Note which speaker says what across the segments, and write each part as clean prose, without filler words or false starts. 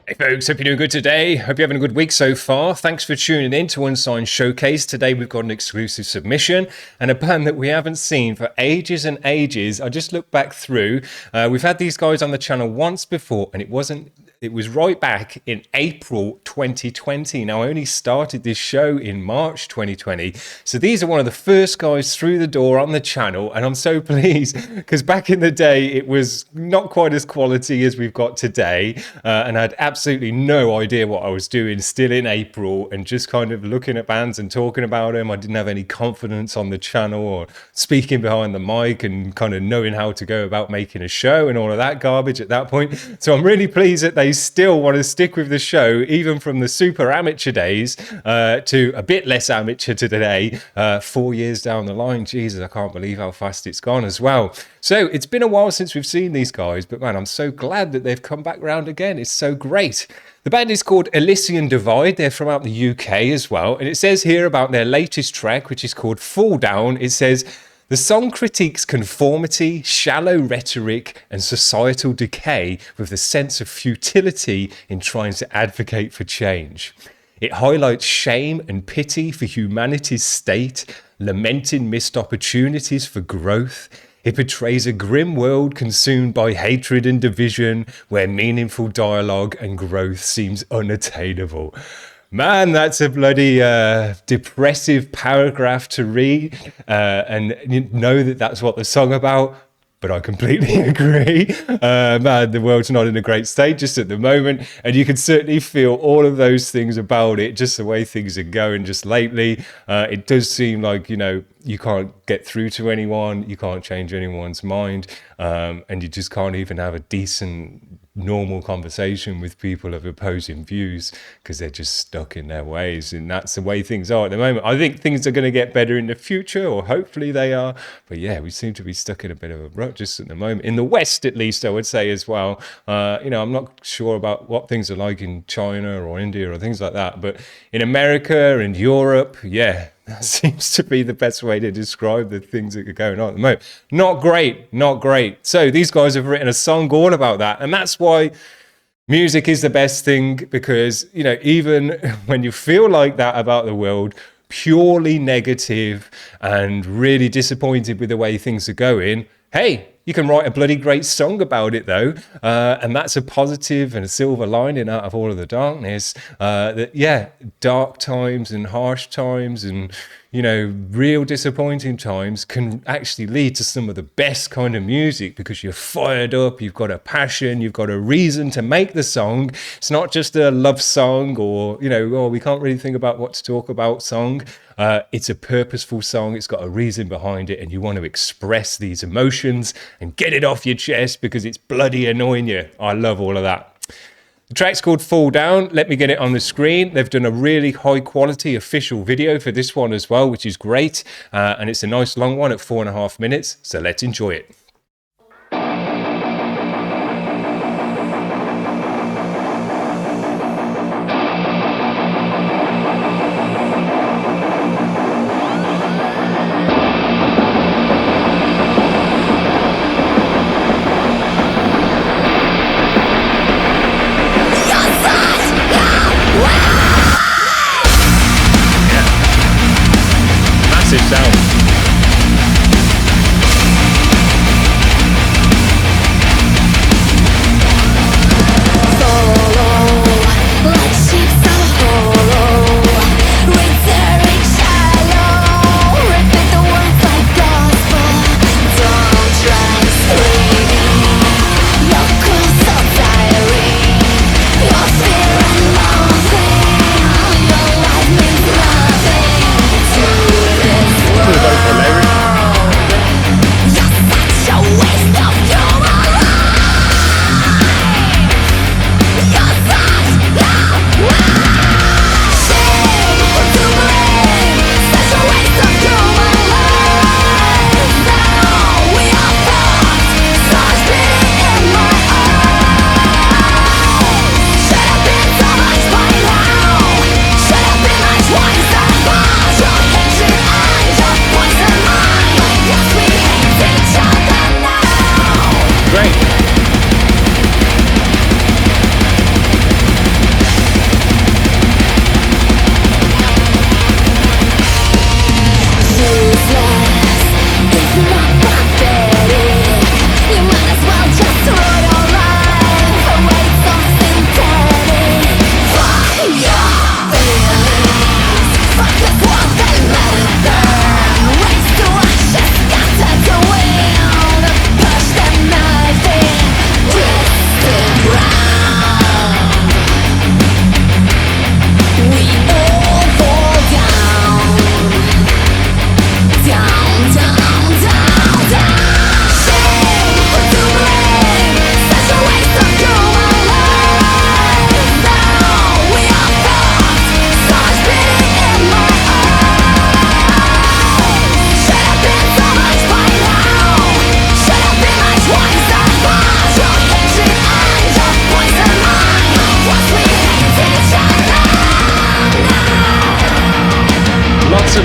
Speaker 1: Hey folks, hope you're doing good today. Hope you're having a good week so far. Thanks for tuning in to Unsigned Showcase. Today we've got an exclusive submission and a band that we haven't seen for ages and ages. I just looked back through. We've had these guys on the channel once before and it was right back in April 2020. Now, I only started this show in March 2020. So these are one of the first guys through the door on the channel. And I'm so pleased because back in the day, it was not quite as quality as we've got today. And I had absolutely no idea what I was doing still in April and just kind of looking at bands and talking about them. I didn't have any confidence on the channel or speaking behind the mic and kind of knowing how to go about making a show and all of that garbage at that point. So I'm really pleased that they still want to stick with the show, even from the super amateur days to a bit less amateur to today, 4 years down the line. Jesus, I can't believe how fast it's gone as well. So it's been a while since we've seen these guys, but man, I'm so glad that they've come back round again. It's so great. The band is called Elysian Divide. They're from out the UK as well. And it says here about their latest track, which is called Fall Down. It says, the song critiques conformity, shallow rhetoric, and societal decay with the sense of futility in trying to advocate for change. It highlights shame and pity for humanity's state, lamenting missed opportunities for growth. It portrays a grim world consumed by hatred and division, where meaningful dialogue and growth seems unattainable. Man, that's a bloody depressive paragraph to read, and you know that that's what the song's about. But I completely agree. Man, the world's not in a great state just at the moment. And you can certainly feel all of those things about it, just the way things are going just lately. It does seem like, you know, you can't get through to anyone. You can't change anyone's mind. And you just can't even have a decent, normal conversation with people of opposing views because they're just stuck in their ways. And that's the way things are at the moment. I think things are going to get better in the future, or hopefully they are. But yeah, we seem to be stuck in a bit of a rut just at the moment. In the West, at least, I would say as well. You know, I'm not sure about what things are like in China or India or things like that. But in America and Europe, yeah, that seems to be the best way to describe the things that are going on at the moment. Not great, not great. So these guys have written a song all about that. And that's why music is the best thing, because, you know, even when you feel like that about the world, purely negative and really disappointed with the way things are going, hey, you can write a bloody great song about it though. And that's a positive and a silver lining out of all of the darkness. That, yeah, dark times and harsh times and, you know, real disappointing times can actually lead to some of the best kind of music, because you're fired up, you've got a passion, you've got a reason to make the song. It's not just a love song or, you know, oh, we can't really think about what to talk about song. It's a purposeful song. It's got a reason behind it, and you want to express these emotions and get it off your chest because it's bloody annoying you. I love all of that. The track's called Fall Down. Let me get it on the screen. They've done a really high quality official video for this one as well, which is great. And it's a nice long one at 4.5 minutes. So let's enjoy it. Sound.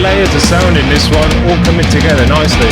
Speaker 1: layers of sound in this one, all coming together nicely.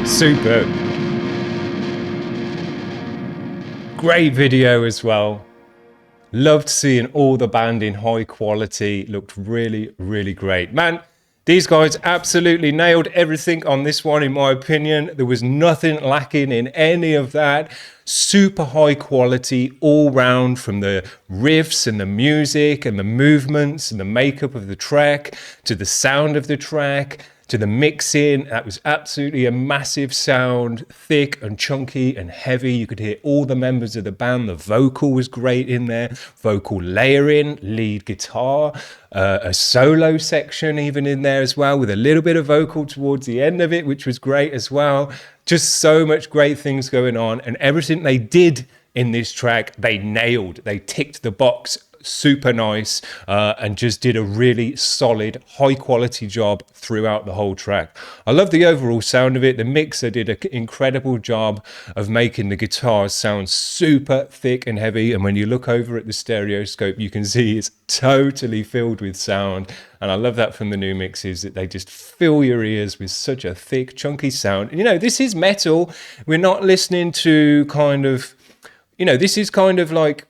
Speaker 1: Super. Great video as well. Loved seeing all the band in high quality. Looked really, really great. Man, these guys absolutely nailed everything on this one, in my opinion. There was nothing lacking in any of that. Super high quality all round, from the riffs and the music and the movements and the makeup of the track to the sound of the track to the mixing. That was absolutely a massive sound, thick and chunky and heavy. You could hear all the members of the band. The vocal was great in there, vocal layering, lead guitar, a solo section even in there as well, with a little bit of vocal towards the end of it, which was great as well. Just so much great things going on, and everything they did in this track, they nailed. They ticked the box super nice, and just did a really solid, high quality job throughout the whole track. I love the overall sound of it. The mixer did an incredible job of making the guitars sound super thick and heavy, and when you look over at the stereoscope, you can see it's totally filled with sound. And I love that from the new mixes, that they just fill your ears with such a thick, chunky sound. And, you know, this is metal. We're not listening to kind of, you know, this is kind of like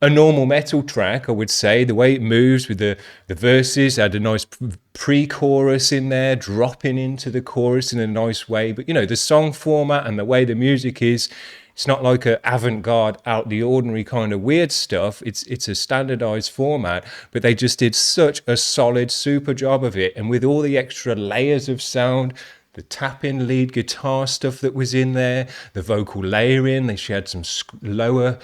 Speaker 1: a normal metal track, I would say. The way it moves with the verses, had a nice pre-chorus in there, dropping into the chorus in a nice way. But, you know, the song format and the way the music is, it's not like a avant-garde, out the ordinary kind of weird stuff. It's a standardized format, but they just did such a solid, super job of it. And with all the extra layers of sound, the tap-in lead guitar stuff that was in there, the vocal layering, they had some lower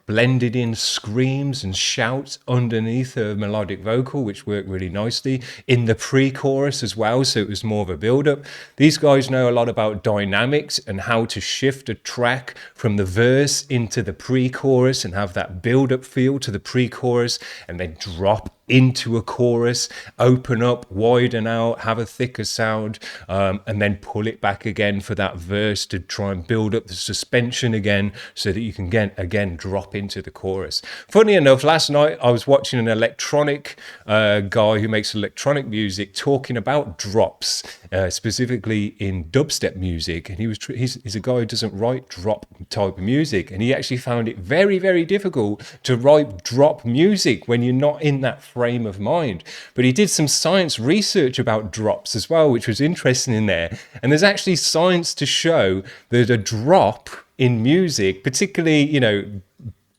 Speaker 1: blended in screams and shouts underneath a melodic vocal, which worked really nicely in the pre-chorus as well, so it was more of a build-up. These guys know a lot about dynamics and how to shift a track from the verse into the pre-chorus and have that build-up feel to the pre-chorus, and then drop into a chorus, open up, widen out, have a thicker sound, and then pull it back again for that verse to try and build up the suspension again, so that you can again drop into the chorus. Funny enough, last night I was watching an electronic guy who makes electronic music talking about drops, specifically in dubstep music, and he's a guy who doesn't write drop type of music, and he actually found it very, very difficult to write drop music when you're not in that frame of mind. But he did some science research about drops as well, which was interesting in there, and there's actually science to show that a drop in music, particularly, you know,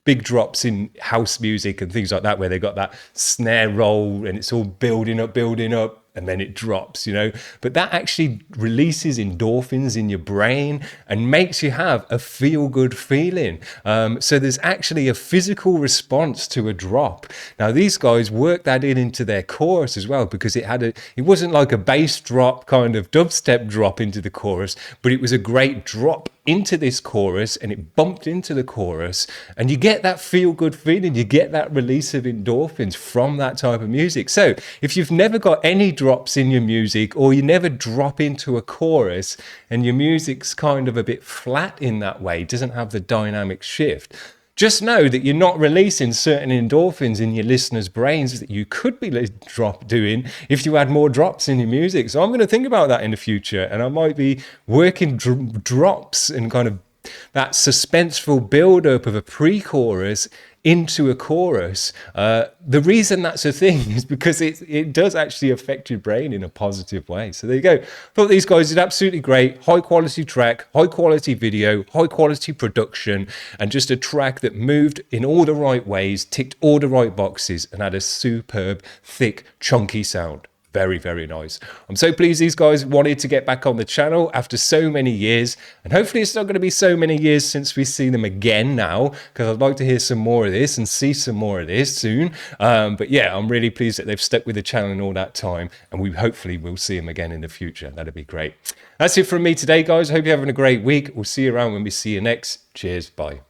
Speaker 1: big drops in house music and things like that, where they got that snare roll and it's all building up, and then it drops, you know. But that actually releases endorphins in your brain and makes you have a feel-good feeling. So there's actually a physical response to a drop. Now these guys worked that into their chorus as well, because it wasn't like a bass drop kind of dubstep drop into the chorus, but it was a great drop into this chorus, and it bumped into the chorus, and you get that feel-good feeling, you get that release of endorphins from that type of music. So if you've never got any drops in your music, or you never drop into a chorus and your music's kind of a bit flat in that way, doesn't have the dynamic shift, just know that you're not releasing certain endorphins in your listeners' brains that you could be doing if you had more drops in your music. So I'm going to think about that in the future, and I might be working drops and kind of that suspenseful build-up of a pre-chorus into a chorus. The reason that's a thing is because it does actually affect your brain in a positive way. So there you go. Thought these guys did absolutely great. High quality track, high quality video, high quality production, and just a track that moved in all the right ways, ticked all the right boxes, and had a superb, thick, chunky sound. Very, very nice. I'm so pleased these guys wanted to get back on the channel after so many years. And hopefully it's not going to be so many years since we see them again now, because I'd like to hear some more of this and see some more of this soon. But yeah, I'm really pleased that they've stuck with the channel in all that time. And we hopefully will see them again in the future. That'd be great. That's it from me today, guys. Hope you're having a great week. We'll see you around when we see you next. Cheers. Bye.